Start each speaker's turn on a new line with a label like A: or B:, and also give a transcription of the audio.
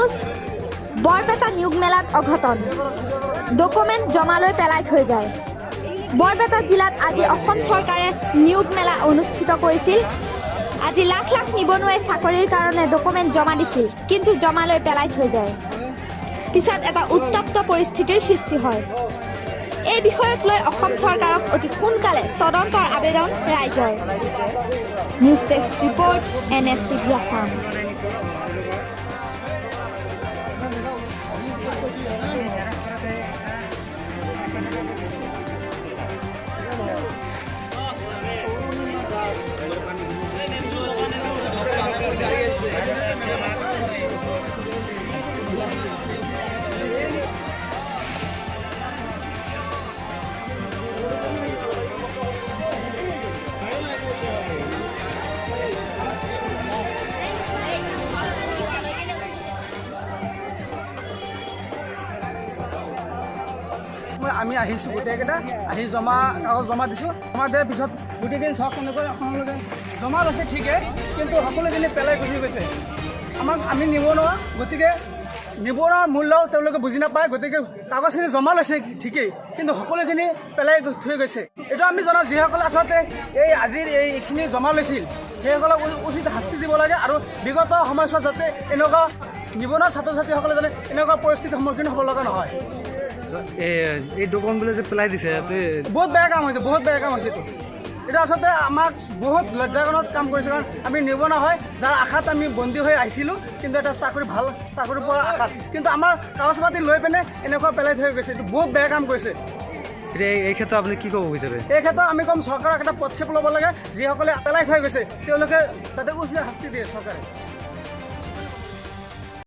A: News Barpeta নিয়োগ মেলাত অঘটন ডকুমেণ্ট জমালৈ পেলাই থৈ যায়। বৰপেটা জিলাত আজি অসম চৰকাৰে নিয়োগ মেলা অনুষ্ঠিত কৰিছিল। আজি লাখ লাখ নিবনুৱাই চাকৰিৰ কাৰণে ডকুমেণ্ট জমা দিছিল, কিন্তু জমালৈ পেলাই থৈ যায়। পিছত এটা উত্তপ্ত পৰিস্থিতিৰ সৃষ্টি হয়। এই বিষয়ক লৈ অসম চৰকাৰক অতি সোনকালে তদন্তৰ আবেদন ৰাইজৰ। News desk report NSTV Assam.
B: আমি আহিছোঁ গোটেইকেইটা আহি কাগজ জমা দিছোঁ। জমা দিয়াৰ পিছত গোটেইখিনি চাওক কেনেকৈ আপোনালোকে জমা লৈছে ঠিকে, কিন্তু সকলোখিনি পেলাই গুচি গৈছে। আমি নিবনুৱা, গতিকে নিবনুৱাৰ মূল্যও তেওঁলোকে বুজি নাপায়। গতিকে কাগজখিনি জমা লৈছে ঠিকেই, কিন্তু সকলোখিনি পেলাই থৈ গৈছে। এইটো আমি জনাওঁ যিসকলে আচলতে আজিৰ এইখিনি জমা লৈছিল সেইসকলক উচিত শাস্তি দিব লাগে, আৰু বিগত সময়ছোৱাত যাতে এনেকুৱা নিবনুৱা ছাত্ৰ ছাত্ৰীসকলে যাতে এনেকুৱা পৰিস্থিতিৰ সন্মুখীন হ'ব লগা নহয়।
C: এই ডকুমেণ্টবিলাক যে পেলাই দিছে
B: বহুত বেয়া কাম হৈছে, বহুত বেয়া কাম হৈছে। এইটো আচলতে আমাক বহুত লজ্জাজনক কাম কৰিছে, কাৰণ আমি নিবনুৱা হয় যাৰ আশাত আমি বন্দী হৈ আহিছিলোঁ, কিন্তু এটা ভাল চাকৰি পোৱাৰ আশাত, কিন্তু আমাৰ কাগজ পাতি লৈ পিনে এনেকুৱা পেলাই থৈ গৈছে। এইটো বহুত বেয়া কাম কৰিছে।
C: এতিয়া এই ক্ষেত্ৰত আপুনি কি ক'ব বিচাৰে?
B: এই ক্ষেত্ৰত আমি ক'ম চৰকাৰক এটা পদক্ষেপ ল'ব লাগে। যিসকলে পেলাই থৈ গৈছে তেওঁলোকে যাতে উচিত শাস্তি দিয়ে চৰকাৰে।